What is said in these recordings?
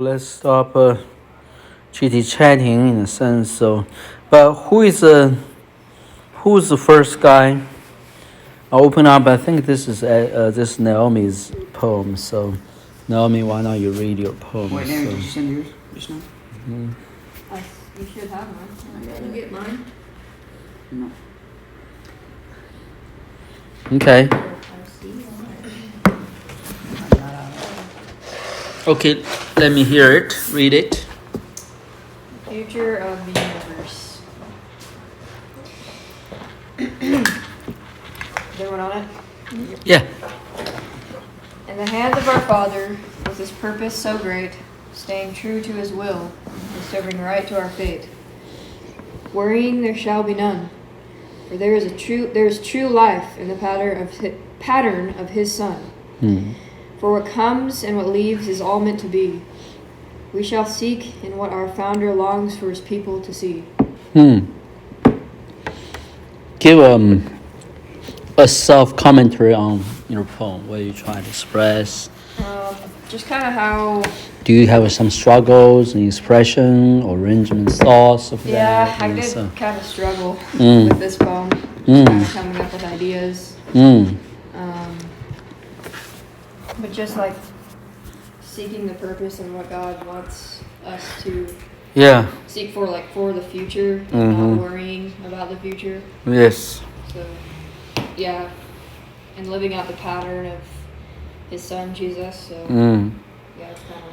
let's stop chitty-chatting in a sense. So, but who's the first guy? I'll open up. I think this is Naomi's poem. So, Naomi, why not you read your poem? Wait, Naomi, did you send yours just now? You should have mine. Did you get mine? No. Okay. Okay, let me hear it. Read it. Future of the universe. Is everyone on it? Yeah. In the hands of our Father was His purpose so great, staying true to His will, and serving right to our fate. Worrying there shall be none, for there is true life in the pattern of His Son. For what comes and what leaves is all meant to be. We shall seek in what our Founder longs for His people to see. Give a self-commentary on your poem. What are you trying to express? Just kind of how... Do you have some struggles in expression, arrangement, thoughts of that? Yeah, I did kind of struggle with this poem. Kind of coming up with ideas. But just like seeking the purpose and what God wants us to seek for, like for the future, not worrying about the future. Yes. So, yeah, and living out the pattern of His Son Jesus. So, yeah, it's kind of.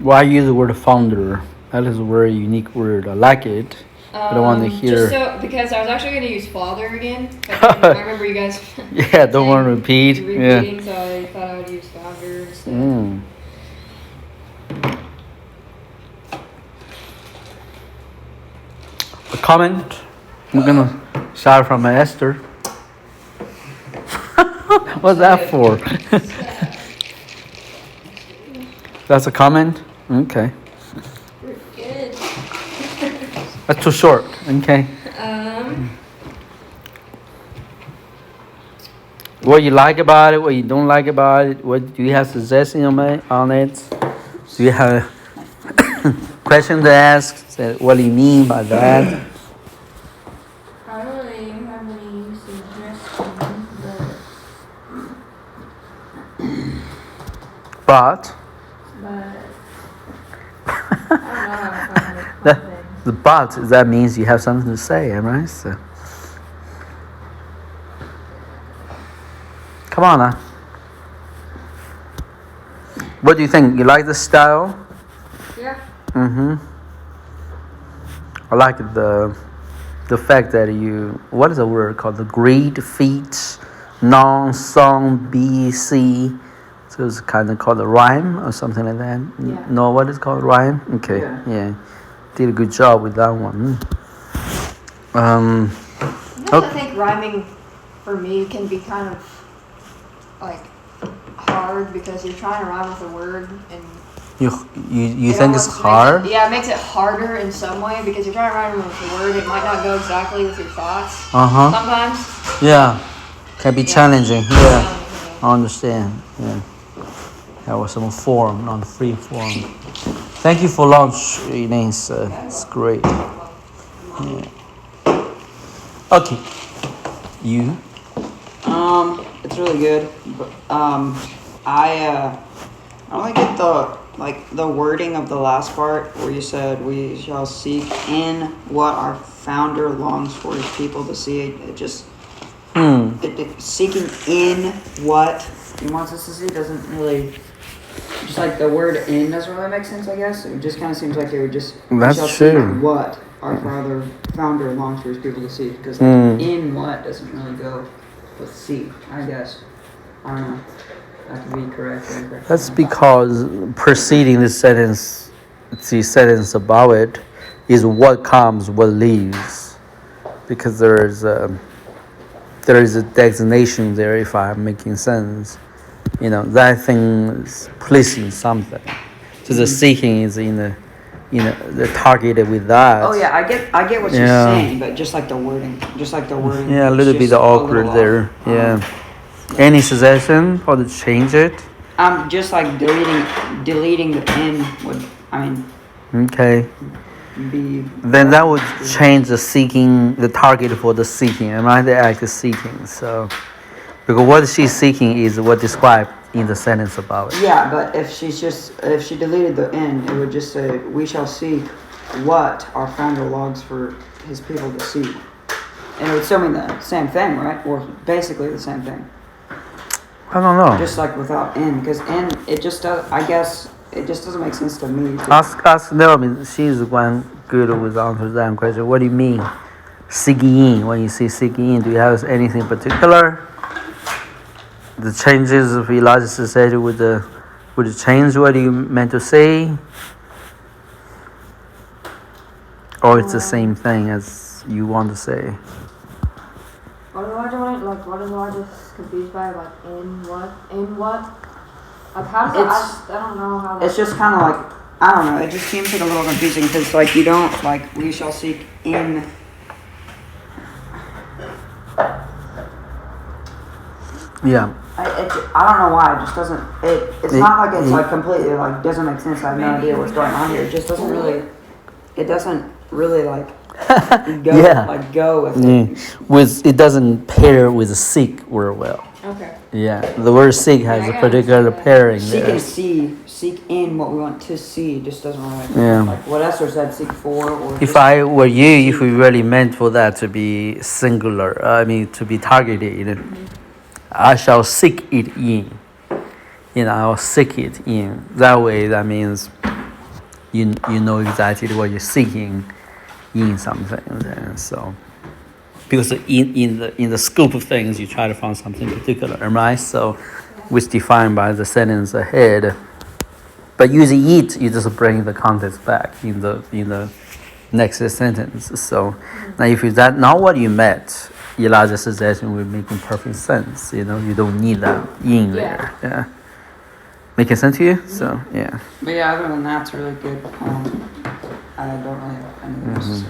Why use the word founder? That is a very unique word. I like it. I don't want to hear. Just because I was actually going to use father again. But I remember you guys. Yeah, don't want to repeat. Repeating, so I thought I would use founder instead. A comment? I'm gonna start from Esther. What's that for? That's a comment? Okay. Good. That's too short. Okay. What you like about it, what you don't like about it, what do you have suggestions on it? Do you have a question to ask? Say, what do you mean by that? I don't really have any suggestions, But the but that means you have something to say, right? So, come on now. What do you think? You like the style? Yeah. I like the fact that you, what is the word called? The great feat, non-song, BC. So it's kind of called a rhyme or something like that. Yeah. No, what is called rhyme? Okay, yeah. Did a good job with that one. I think rhyming for me can be kind of like hard because you're trying to rhyme with a word and you think it's hard? It makes it harder in some way because you're trying to rhyme with a word. It might not go exactly with your thoughts. Sometimes. Yeah, can be challenging. Yeah, I understand. Yeah, that was some form, not free form. Thank you for lunch, Inez. It's great. Yeah. Okay, you. It's really good, but I only get the wording of the last part where you said we shall seek in what our Founder longs for His people to see. It just seeking in what He wants us to see doesn't really. Just like the word "in" doesn't really make sense, I guess. It just kind of seems like it would just. That's shall true. seek what our Founder longs for His people to see, because in what doesn't really go with see, I guess. I don't know. That could be correct or incorrect. That's because preceding the sentence above it is what comes, what leaves, because there is a designation there. If I'm making sense, that thing is placing something. So the seeking is in the targeted with that. Oh yeah, I get what you're saying, but just like the wording. Yeah, a little bit awkward there. Yeah. Any suggestion how to change it? Just like deleting the "in" would I mean, Okay. be. Then that would change the seeking, the target for the seeking, am I? The act is seeking. So, because what she's seeking is what described in the sentence above it. Yeah, but if she deleted the "in," it would just say, "We shall seek what our founder logs for his people to see," and it would still mean the same thing, right? Or basically the same thing. I don't know. Just like without "in," because "in" it just does. I guess it just doesn't make sense to me. Ask Naomi. She's the one good with answers that question. What do you mean, seeking? When you say seeking, do you have anything particular? The changes of Elijah said would it change what you meant to say, or it's the same thing as you want to say? What is Elijah confused by? Like, in what? In what? Like, how does I don't know how It's just kind of like, I don't know. It just seems like a little confusing because like you don't like we shall seek in. Yeah. I don't know why. It just doesn't. It's not like it's like completely like doesn't make sense. I have no idea what's going on here. It just doesn't really. It doesn't really like go Yeah. like go with Yeah. it. With it doesn't pair with the seek word well. Okay. Yeah, the word seek has a particular pairing Seek there. and see, seek in what we want to see. Just doesn't really. Yeah. Like what Esther said, seek for or. If I were you, if we really meant for that to be singular, I mean to be targeted, I shall seek it in. You know, I'll seek it in. That way, that means you know exactly what you're seeking in something. And so, because in the scope of things, you try to find something particular, right? So, which defined by the sentence ahead. But using it, you just bring the context back in the next sentence. So now, if that's not what you meant, Elijah's suggestion will make perfect sense. You know, you don't need that in there. Yeah. Making sense to you? So yeah. But yeah, other than that, it's really good. I don't really have anything else to say.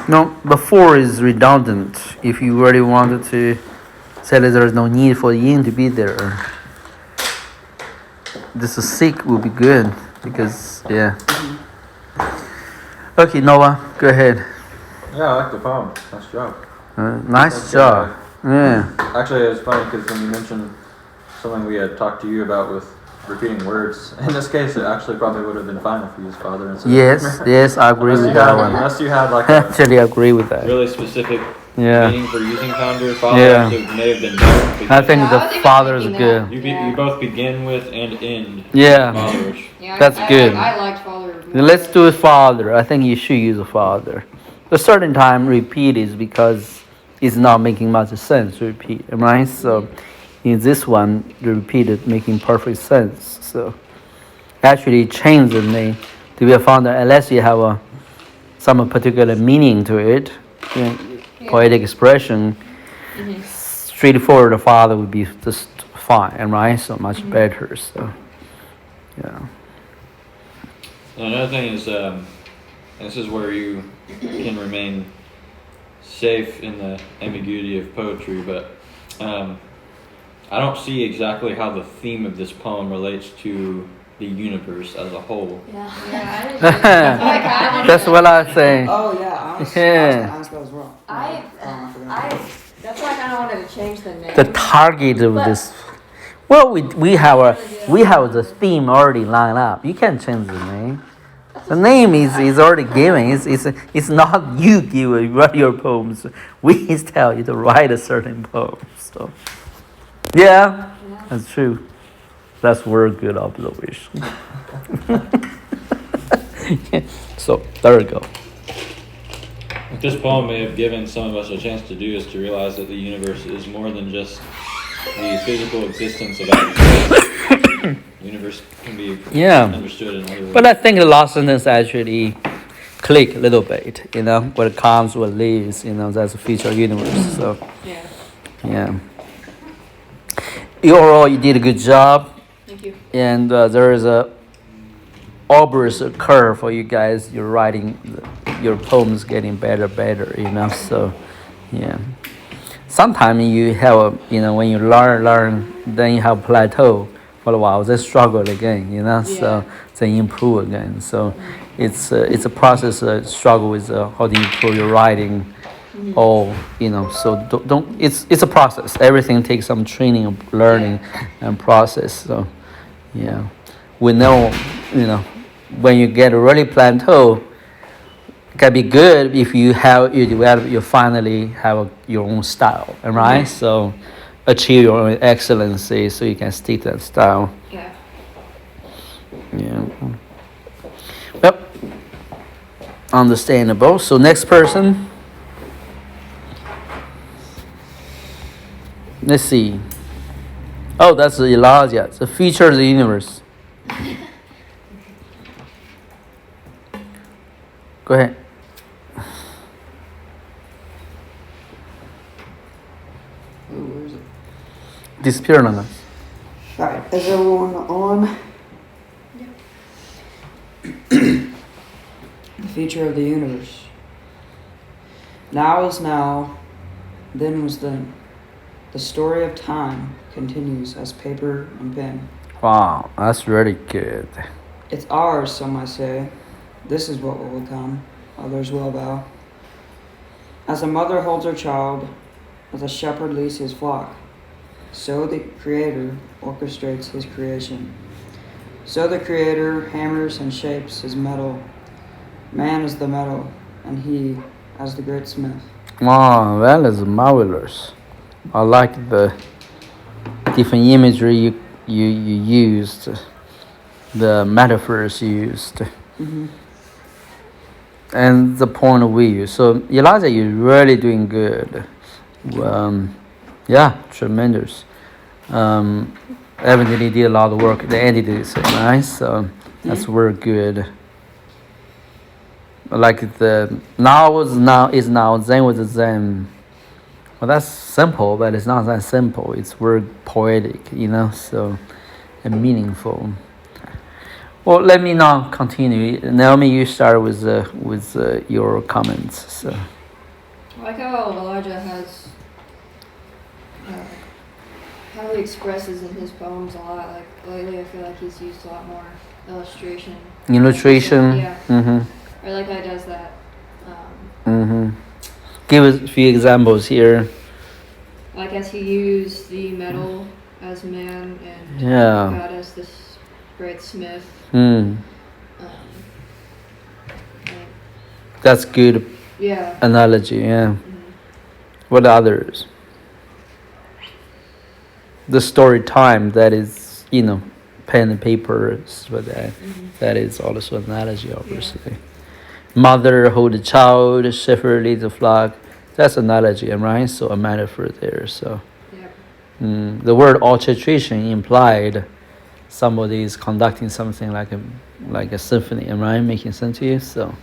No, the for is redundant. If you really wanted to say that there is no need for yin to be there, this is seek would be good because yeah. Okay, Noah, go ahead. Yeah, I like the poem. Nice job. Nice job. Yeah. Actually, it was funny because when you mentioned something we had talked to you about with repeating words, in this case, it actually probably would have been fine if you used father instead. Yes, I agree with that one. Unless you had like Actually, I agree with that. really specific Yeah. meaning for using founder, father Yeah. may have been better. I think Yeah, I the was even father is thinking good. You both begin with and end Yeah. father, which Yeah, That's good. I liked father. More. Let's do it father. I think you should use a father. A certain time repeat is because it's not making much sense to repeat, right? So in this one, the repeat is making perfect sense. So actually change the name to be a founder unless you have some particular meaning to it, poetic expression. Straightforward, the father would be just fine, right? So much better. So yeah. another thing is, this is where you can remain safe in the ambiguity of poetry, but I don't see exactly how the theme of this poem relates to the universe as a whole. Yeah, That's what I say. Oh yeah, I was Yeah. gonna ask that as well. I that's why I kind of wanted to change the name. The target of this. Well, we have the theme already lined up. You can't change the name. The name is already given. It's not you write your poems. We tell you to write a certain poem. So yeah, that's true. That's very good observation. So there we go. What this poem may have given some of us a chance to do is to realize that the universe is more than just the physical existence of outer space. The universe can be understood in other ways. But I think the last sentence actually click a little bit. You know, what comes, what leaves. You know, that's a future universe. So yeah. Overall, you did a good job. Thank you. And there is a obvious curve for you guys. You're writing your poems getting better, you know. So, yeah. sometimes you have a, when you learn, then you have plateau for a while, then struggle again, so then improve again. So it's a process, struggle with how to improve your writing. Or so don't it's a process. Everything takes some training, learning, and process. So yeah, we know when you get a really plateau, it can be good if you develop, you finally have your own style, right? So achieve your own excellency, so you can stick to that style. Yeah. Yeah. Well, understandable. So next person. Let's see. Oh, that's Elijah. The future of the universe. Go ahead. Ooh, where is it? Disappeared on us. Alright, is everyone on? The future of the universe. Now is now, then was then. The story of time continues as paper and pen. Wow, that's really good. It's ours, some might say. This is what will come. Others will bow. As a mother holds her child, as a shepherd leads his flock, so the Creator orchestrates his creation. So the Creator hammers and shapes his metal. Man is the metal, and he as the great smith. Wow, that is marvelous. I like the different imagery you used, the metaphors used, and the point of view. So Elijah, you're really doing good. Yeah, tremendous. Evidently did a lot of work. The editors, right? So that's very good. Like the now is now, then was then. Well, that's simple, but it's not that simple. It's very poetic, so and meaningful. Well, let me now continue. Naomi, you start with your comments. So. I like how Elijah has, how he expresses in his poems a lot. Like lately, I feel like he's used a lot more illustration. Illustration. Yeah. Mm-hmm. I like how he does that. Give us a few examples here. Like as he used the metal as man and God as this great smith. That's good. Yeah. Analogy. Yeah. What others? The story time, that is, pen and paper, but that is also an analogy, obviously. Yeah. Mother hold a child, shepherd leads a flock. That's analogy, right? So a metaphor there. So the word orchestration implied somebody is conducting something like a symphony, right? Making sense to you? So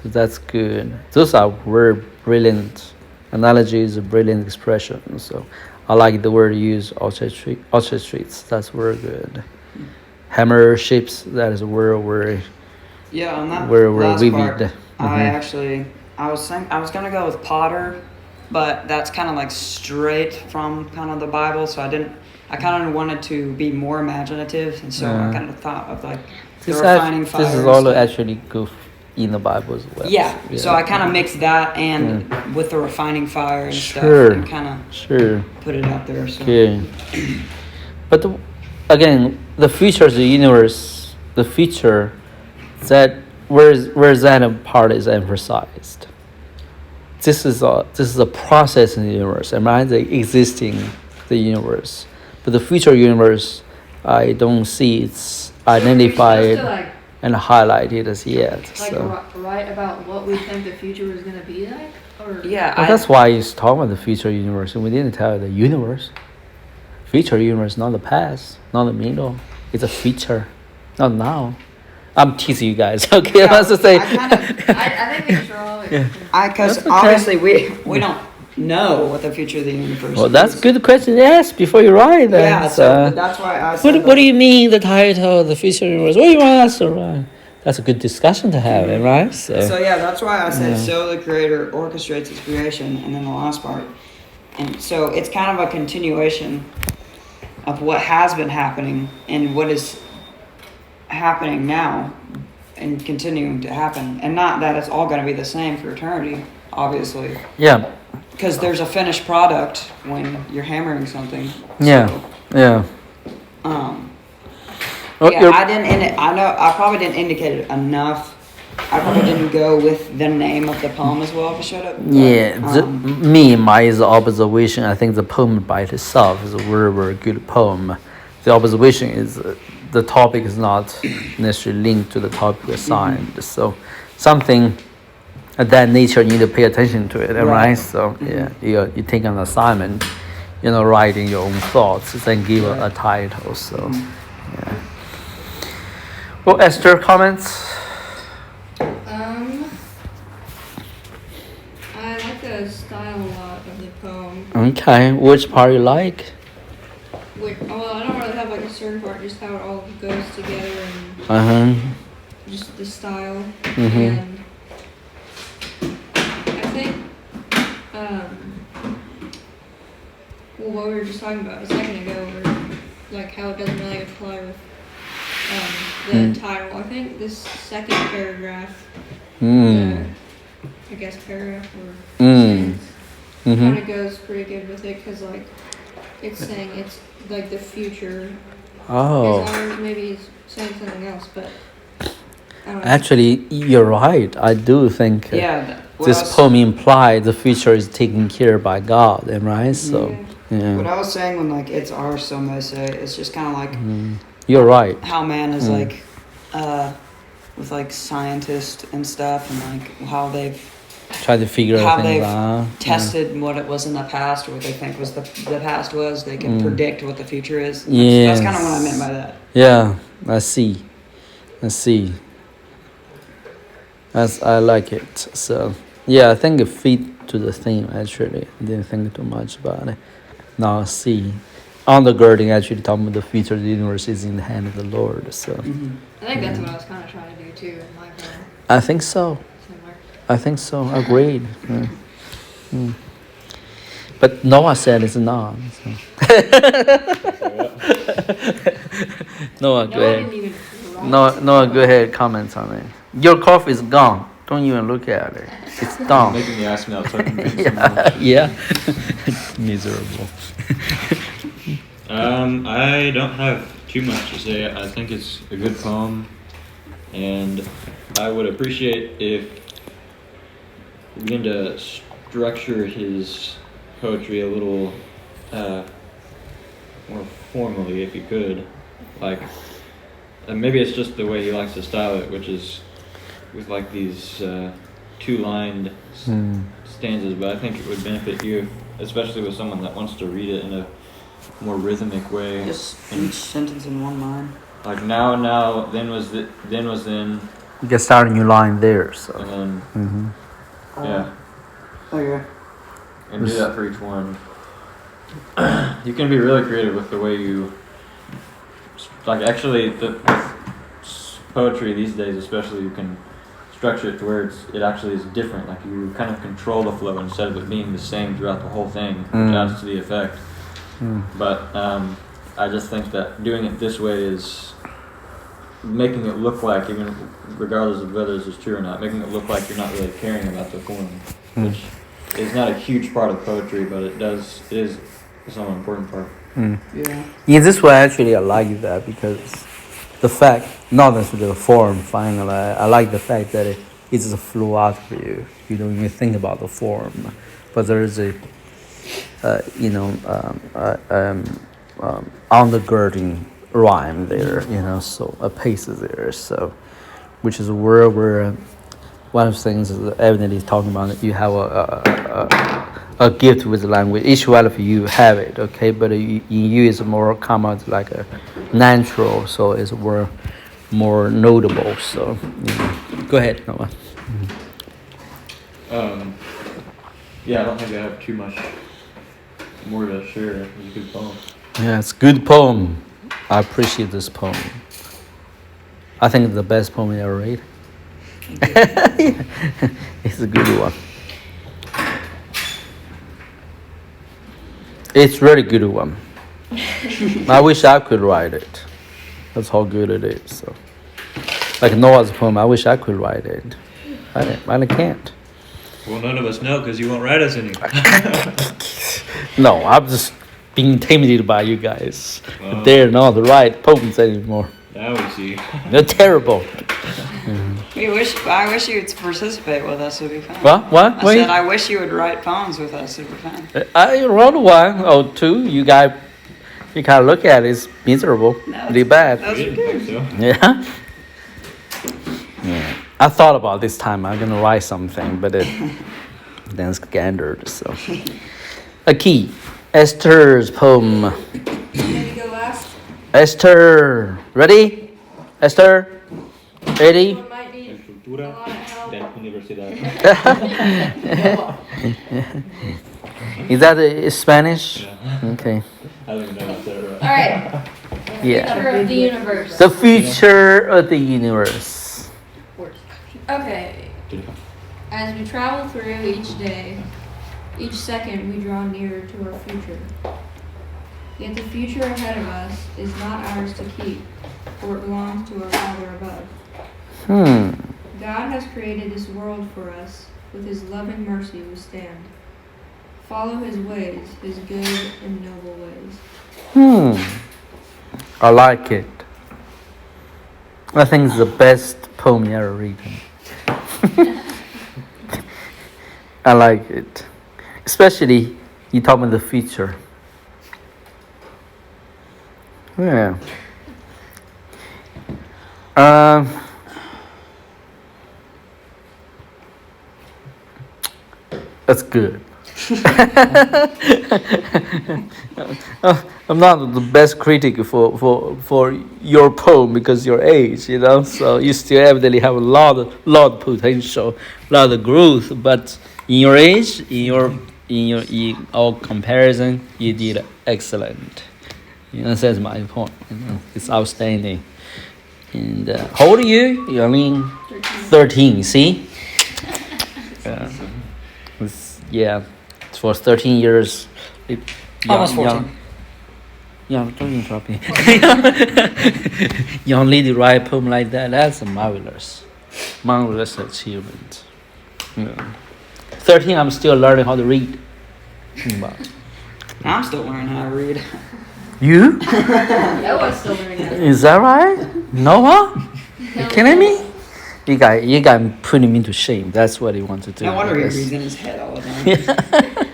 that's good. Those are very brilliant analogies, brilliant expressions. So I like the word used, orchestrates. That's very good. Hammer shapes. That is very yeah, on that very last vivid. Part, I was gonna go with Potter, but that's kind of like straight from kind of the Bible, so I kind of wanted to be more imaginative, and so I kind of thought of like the refining fire. This is all actually good in the Bible as well. Yeah, so I kind of mixed that and with the refining fire and stuff, and kind of put it out there. So. Okay. But again, the future of the universe, the future, that where that part is emphasized. This is a process in the universe, right? The existing the universe, but the future universe, I don't see it's identified and highlighted as yet. Write about what we think the future is going to be like, or that's why it's talking about the future universe, and we didn't tell you the universe. Future universe, not the past, not the middle. It's a future, not now. I'm teasing you guys. Okay, let's just say. I think it's wrong. Because obviously we don't know what the future of the universe is. Well, that's a good question to ask before you write that. Yeah, so that's why I said. What do you mean the title, the future universe? What do you want us to write? That's a good discussion to have, right? So yeah, that's why I said so the Creator orchestrates His creation, and then the last part, And so it's kind of a continuation of what has been happening and what is happening now and continuing to happen. And not that it's all going to be the same for eternity, obviously. Yeah, Because there's a finished product when you're hammering something. yeah, So, yeah. um, Oh, yeah, you're- I didn't. I know I probably didn't indicate it enough. I probably didn't go with the name of the poem as well if I showed up. But, Yeah, my observation. I think the poem by itself is a very, very good poem. The observation is the topic is not necessarily linked to the topic assigned. So something of that nature, you need to pay attention to it, right? Right. So yeah, you take an assignment, writing your own thoughts, then give a title. So yeah. Well, Esther, comments? I like the style a lot of the poem. Okay, which part you like? Well, I don't really have like a certain part, just how it all goes together and Uh-huh. just the style. Mhm. And I think, well, what we were just talking about a second ago, where, like how it doesn't really apply with the title. I think this second paragraph, I guess paragraph or sentence, kind of goes pretty good with it because like it's saying it's like the future. Oh. Ours maybe is saying something else, but I don't know. Actually, you're right. I do think yeah. this poem implies the future is taken care by God, and right? So, What yeah, I was saying when like it's ours, some may say it's just kind of like you're right. how man is like, with like scientists and stuff, and like how they've Try to figure how things they've out. tested what it was in the past or what they think was the past was. They can predict what the future is. And Yes. That's kind of what I meant by that. Yeah, I see. I like it. So, yeah, I think it fit to the theme. Actually, I didn't think too much about it. Now I see. Undergirding actually talking about the future of the universe is in the hand of the Lord. So, I think that's what I was kind of trying to do too in my poem. I think so. Similar. I think so. Agreed. Yeah. But Noah said it's not. So. Noah, go No, I ahead. didn't even write Noah, go ahead. Comment on it. Your coffee is gone. Don't even look at it. It's done. Making me ask me out so I can drink some more. Yeah. Miserable. I don't have too much to say. I think it's a good poem, and I would appreciate if we begin to structure his poetry a little more formally, if you could. Like, maybe it's just the way he likes to style it, which is with like these two-lined stanzas. But I think it would benefit you, especially with someone that wants to read it in a more rhythmic way. Just each sentence in one line. Like now, then was then, You can start a new line there. So. and then yeah, Okay. and do that for each one. You can be really creative with the way you, like, actually with poetry these days, especially, you can structure it to where it actually is different. Like, you kind of control the flow instead of it being the same throughout the whole thing, which adds to the effect. But I just think that doing it this way is making it look like, even regardless of whether this is true or not, making it look like you're not really caring about the form, which is not a huge part of poetry, but it is some important part. Yeah. In this way, actually, I like that because the fact, not necessarily the form, finally, I like the fact that it is a flow out for you. You don't even think about the form, but there is a undergirding rhyme there, so a pace is there, so which is where one of the things is evidently talking about that you have a gift with the language. Each one of you have it, okay, but in you is more come out like a natural, so it's more notable. So go ahead, Noah. Yeah, I don't think I have too much more to share. It was a good poem. Yeah, it's a good poem. I appreciate this poem. I think it's the best poem I ever read. It's a good one. It's really good one. I wish I could write it. That's how good it is. So, like Noah's poem, I wish I could write it. I can't. Well, none of us know because you won't write us any. No, I'm just being intimidated by you guys. Oh. They're not the right poems anymore. Now we see. They're terrible. I wish you would participate with us. It'd be fun. What? I said I wish you would write poems with us. It'd be fun. I wrote one or two. You kind of look at it, it's miserable, No, really bad. Those We are didn't good. think so. Yeah. Yeah. I thought about this time I'm gonna write something, but it then scattered. So, a key. Esther's poem. Ready to go last? Esther, ready? Esther, ready? One might need a Estructura lot of help. de universidad. Is that Spanish? Yeah. Okay. I don't even know if that's right. All right. Yeah. Future of the universe. The future of the universe. Okay. As we travel through each day, each second we draw nearer to our future. Yet the future ahead of us is not ours to keep, for it belongs to our Father above. God has created this world for us. With his loving mercy we stand. Follow his ways, his good and noble ways. I like it. I think it's the best poem you ever written. I like it. Especially you talk about the future. Yeah. That's good. I'm not the best critic for your poem because your age, so you still evidently have a lot of potential, a lot of growth. But in your age, in our comparison, you did excellent. That's my point. It's outstanding. And how old are you? You're only 13. See? Yeah, for 13 years. Almost 14. Yeah, don't interrupt me. Young lady write a poem like that, that's a marvelous achievement. 13, I'm still learning how to read. But I'm still learning how to read. you? That was still learning that. Is that right? Noah? You kidding me? You guys putting me to shame. That's what he wants to do. No wonder he I guess. reads in his head all the time.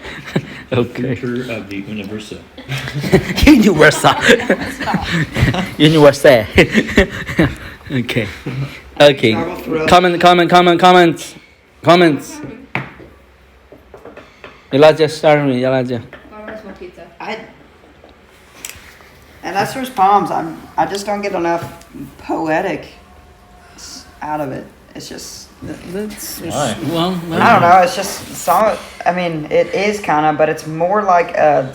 Okay. Future of the universe. Universal. Universal. Okay. Okay. Comments. Elijah, start with Elijah. And that's his poems. I just don't get enough poetic out of it. It's just Why? Well, I don't know. It's just song. I mean, it is kind of, but it's more like a.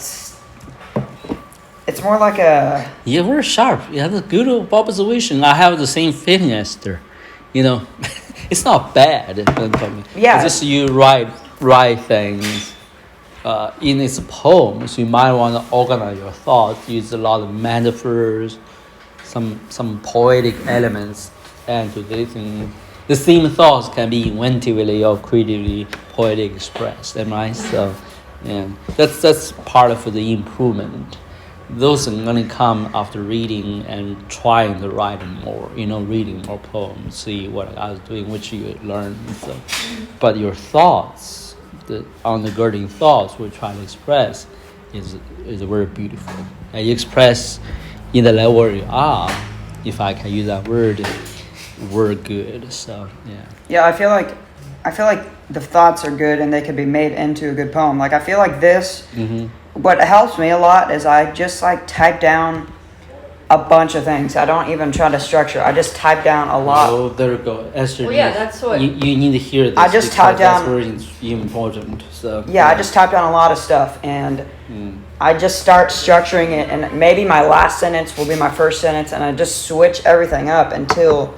It's more like a. You're very sharp. You have a good observation. I have the same feeling, Esther. It's not bad. Yeah. It's just you write things. In its poems, you might want to organize your thoughts, use a lot of metaphors, some poetic elements, and to this. And the same thoughts can be inventively or creatively poetic expressed, right? So, yeah, that's part of the improvement. Those are going to come after reading and trying to write more, reading more poems, see what I was doing, which you learn. So, but your thoughts, the undergirding thoughts we try to express is very beautiful. And you express in the level where you are, if I can use that word good. So, yeah. Yeah, I feel like the thoughts are good and they could be made into a good poem. Like I feel like this. Mm-hmm. What helps me a lot is I just type down a bunch of things. I don't even try to structure. I just type down a lot. Oh, there you go, Esther. Well, yeah, that's what. You need to hear this. I just because typed down- That's very important. So Yeah, I just type down a lot of stuff and I just start structuring it, and maybe my last sentence will be my first sentence, and I just switch everything up until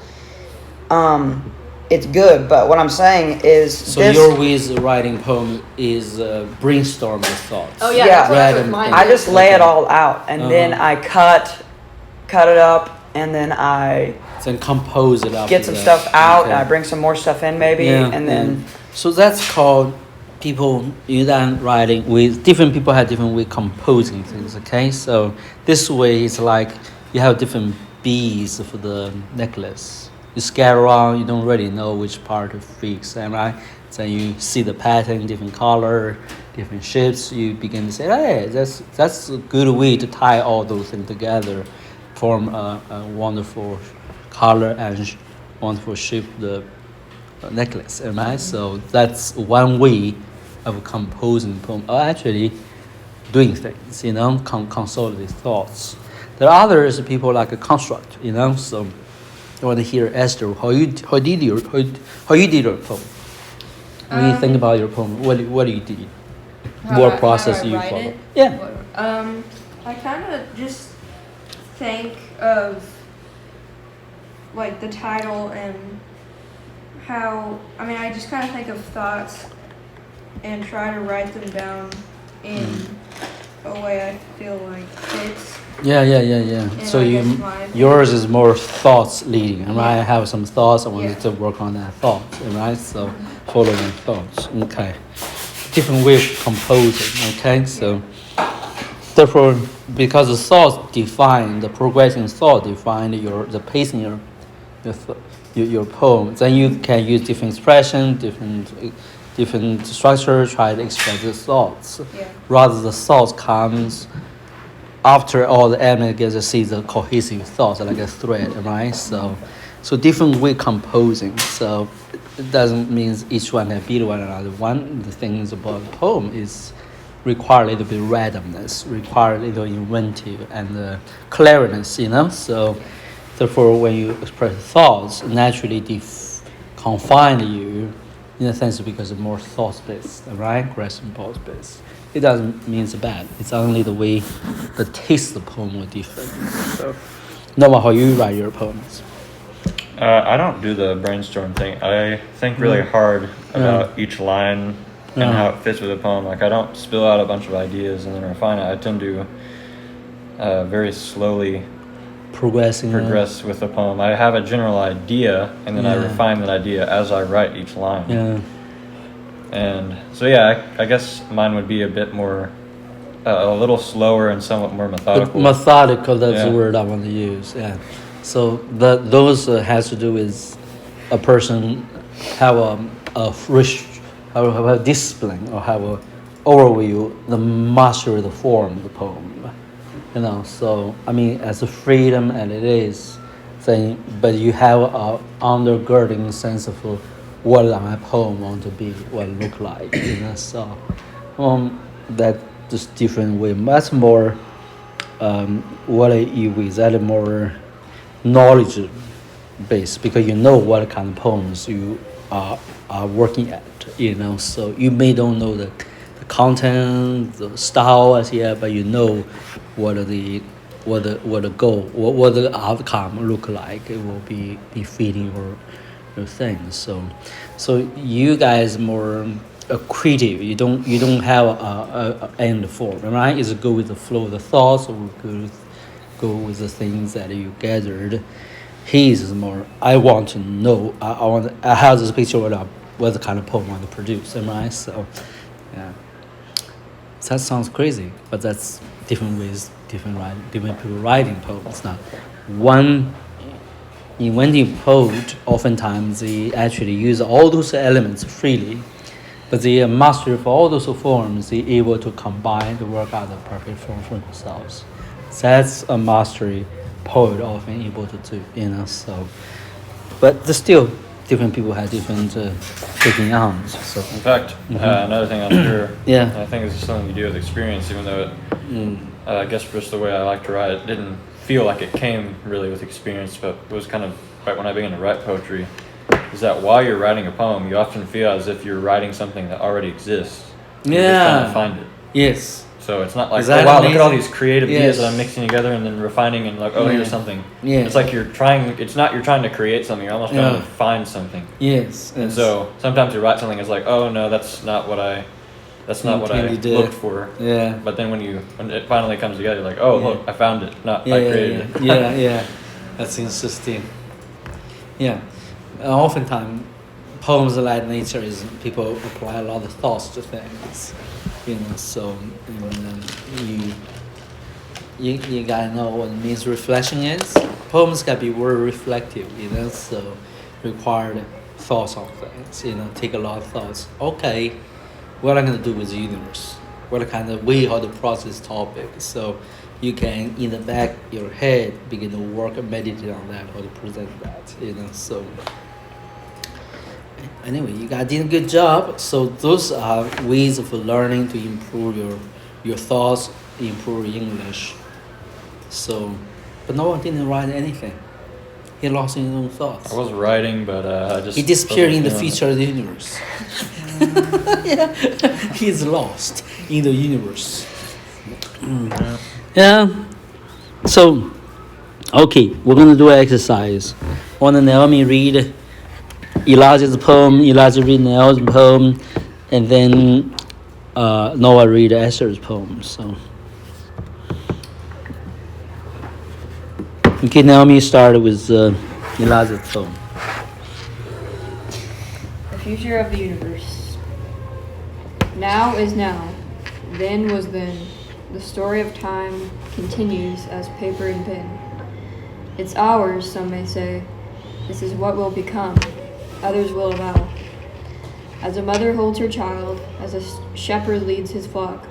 it's good. But what I'm saying is So this. your way of writing poem is brainstorm the thoughts. Oh, yeah, Yeah. that's what Rather mine than- I is. just lay it Okay. all out, and then Uh-huh. I cut it up, and then I Then compose it after get some that. stuff out, Okay. and I bring some more stuff in maybe, Yeah, and then yeah. So that's called people in that writing with different people have different way composing things. Okay, so this way it's like you have different beads for the necklace. You scatter around, you don't really know which part to fix, and right? So you see the pattern, different color, different shapes. You begin to say, hey, that's a good way to tie all those things together, form a wonderful color and wonderful shape of the necklace, right? So that's one way of composing poem, or actually doing things, consolidate thoughts. There are others people like a construct, So I want to hear Esther how you did your poem. When you think about your poem, what do you do? What process do you write follow? it? Yeah. I kind of just think of like the title and how I just kind of think of thoughts and try to write them down in a way I feel like fits. Yeah. And So I guess my- yours is more thoughts leading, and I Yeah. have some thoughts. I wanted Yeah. to work on that thought, right? So following thoughts, okay. Different way of composing, okay. So therefore, because the thoughts define the progressing thought, define the pacing your poem. Then you can use different expression, different structure, try to express the thoughts. Yeah. Rather, the thoughts comes after all the element gets to see the cohesive thoughts like a thread, right? So different way composing. So it doesn't mean each one can beat one another. One of the things about a poem is require a little bit of randomness, require a little inventive and clarity, So therefore, when you express thoughts, naturally confine you in a sense because it's more thought-based, right? Grasping thought-based. It doesn't mean it's bad. It's only the way the taste of the poem will differ. So, Noah, how you write your poems? I don't do the brainstorm thing. I think really hard about each line and Yeah. how it fits with the poem. Like I don't spill out a bunch of ideas and then refine it. I tend to very slowly Progressing. progress with the poem. I have a general idea and then I Yeah. refine that idea as I write each line. Yeah. And so yeah, I guess mine would be a bit more, a little slower and somewhat more methodical. Methodical, that's the Yeah. word I want to use. Yeah. So those has to do with a person have have a discipline or have a overview, the master of the form of the poem. So as a freedom and it is, saying, but you have a undergirding sense of what my poem want to be, what it look like. So that just different way. Much more what you with that more knowledge based because you know what kind of poems you are working at. So you may don't know the content, the style as yet, but you know what the goal, what the outcome look like. It will be fitting your things. So you guys more creative. You don't have a end form, right? It's go with the flow of the thoughts, or go with the things that you gathered. His is more. I want to know. I have this picture what the kind of poem I want to produce, right? So, yeah. That sounds crazy, but that's different ways, different people writing poems. Now, one inventive poet, oftentimes they actually use all those elements freely, but they are master of all those forms. They able to combine to work out the perfect form for themselves. That's a mastery poet often able to do. So, but there's still different people have different taking arms. So In fact, another thing I'm sure, Yeah. and I think this is something you do with experience, even though I guess just the way I like to write, it didn't feel like it came really with experience, but it was kind of right when I began to write poetry, is that while you're writing a poem, you often feel as if you're writing something that already exists. You're just trying to find it. Yes. So it's not like, Is that oh wow, look at all amazing? these creative Yes. ideas that I'm mixing together and then refining and like, oh, here's Yeah. something. Yeah. It's like you're trying to create something. You're almost trying Yeah. to find something. Yes. And yes. so sometimes you write something, it's like, oh no, that's not what I Intended. looked for. Yeah. But then when it finally comes together, you're like, oh Yeah. look, I found it. Not Yeah, I yeah, created yeah, it. yeah, yeah. That's interesting. Yeah, oftentimes poems like nature is people apply a lot of thoughts to things, So you gotta know what it means reflection is. Poems can be very reflective, So required thoughts on things, Take a lot of thoughts. Okay, what I'm gonna do with the universe? What kind of way how to process topic? So you can in the back of your head begin to work and meditate on that, how to present that, So anyway, you guys did a good job. So those are ways of learning to improve your thoughts, improve English. So, but no one didn't write anything. He lost his own thoughts. I was writing, but I just He disappeared in the wasn't feeling future of the universe. Yeah, he's lost in the universe. Yeah. So, okay, we're gonna do an exercise. Want Naomi read Elijah's poem, Elijah read Noah's poem, and then Noah read Esther's poem. So, okay, Naomi started with Elijah's poem. The future of the universe. Now is now, then was then. The story of time continues as paper and pen. It's ours, some may say. This is what will become. Others will avow. As a mother holds her child, as a shepherd leads his flock,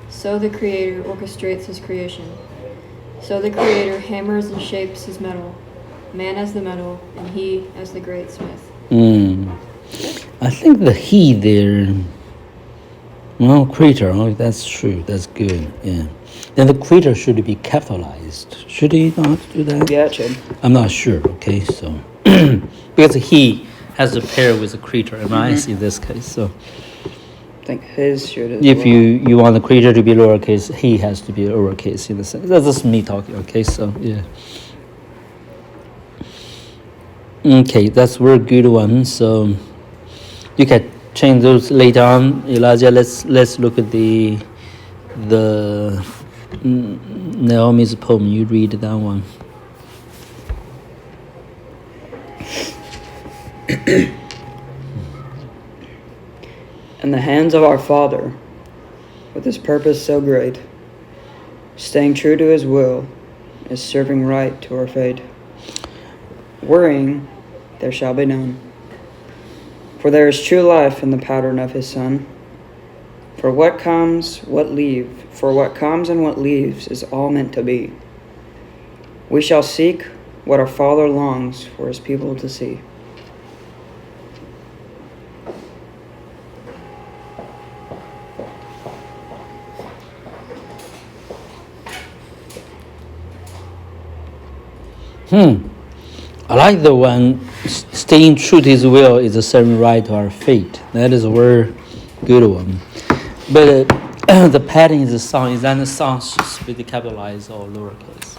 so the Creator orchestrates his creation. So the Creator hammers and shapes his metal, man as the metal, and he as the great smith. I think the he there, well, creator, oh, that's true, that's good, yeah. Then the creator should be capitalized. Should he not do that? Yeah, it should. I'm not sure, okay, so. Because he has to pair with the creator, right, in this case, so. I think his should as If well. you want the creator to be lowercase, he has to be lowercase in the sense. That's just me talking, okay, so, yeah. Okay, that's a very good one, so you can change those later on. Elijah, let's look at the Naomi's poem. You read that one. In the hands of our Father, with his purpose so great, staying true to his will is serving right to our fate. Worrying, there shall be none. For there is true life in the pattern of his Son. For what comes and what leaves is all meant to be. We shall seek what our Father longs for his people to see. I like the one, staying true to his will is a certain right to our fate. That is a very good one. But the pattern is the song. Is that the song should be capitalized or lowercase?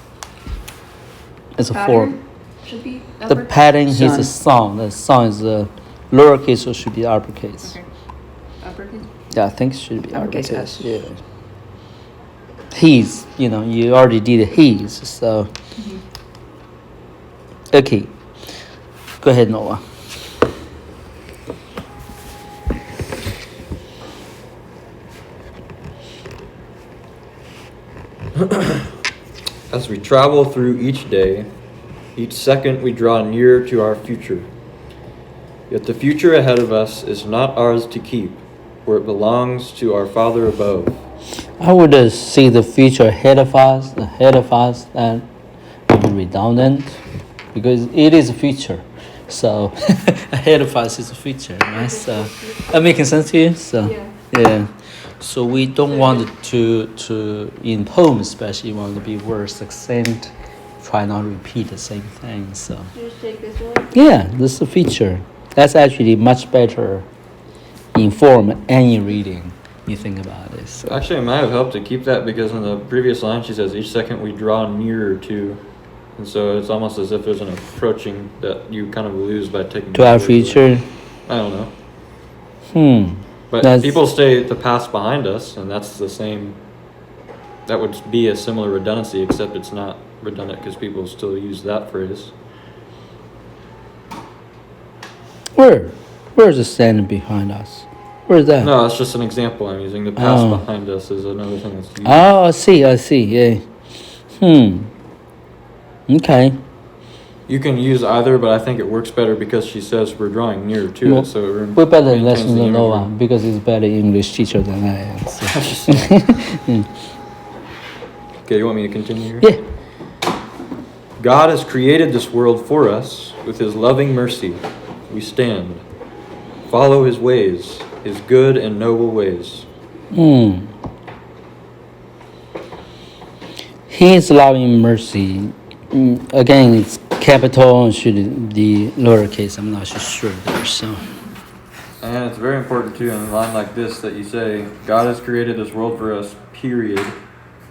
It's a form. Pattern should be The upper? pattern is a Son. song. The song is lowercase, so it should be uppercase. Okay. Uppercase? Yeah, I think it should be Uppercase uppercase. S. Yeah. He's, you already did he's, so. Okay. Go ahead, Noah. As we travel through each day, each second we draw nearer to our future. Yet the future ahead of us is not ours to keep, for it belongs to our Father above. I would see the future ahead of us, that would be redundant, because it is a future. So ahead of us is a future, right? So that making sense to you? So yeah. So we don't want to in poems especially want to be very succinct, try not to repeat the same thing. So Just take this one. yeah, this is a feature. That's actually much better in form and in reading. you think about it. So. Actually, it might have helped to keep that because in the previous line she says each second we draw nearer to, and so it's almost as if there's an approaching that you kind of lose by taking To our the words future. away. I don't know. But That's- people stay the past behind us, and that's the same. That would be a similar redundancy, except it's not redundant because people still use that phrase. Where's the standing behind us? Where's that? No, that's just an example I'm using. The past Oh. behind us is another thing that's used. Oh, I see, yeah. Okay. You can use either, but I think it works better because she says we're drawing nearer to Well, it, so it We better maintains listen the to Noah imagery. because he's better English teacher than I am. So. Okay, you want me to continue here? Yeah. God has created this world for us with his loving mercy. We stand. Follow his ways, his good and noble ways. His loving mercy. Again, it's capital and should be lowercase. I'm not so sure there. So. And it's very important too in a line like this that you say, God has created this world for us, period.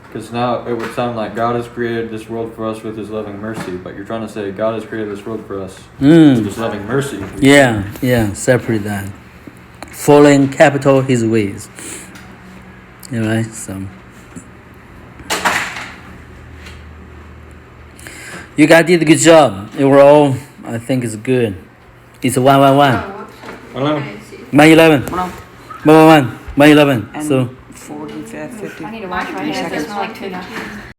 Because now it would sound like God has created this world for us with his loving mercy, but you're trying to say God has created this world for us with his loving mercy. Yeah, separate that. Following capital his ways. Alright, so. You guys did a good job. Overall, I think it's good. It's a 111. Mine 11. 111. Mine 11. And So. 45, 50. I need to wash my hands. That's not like 2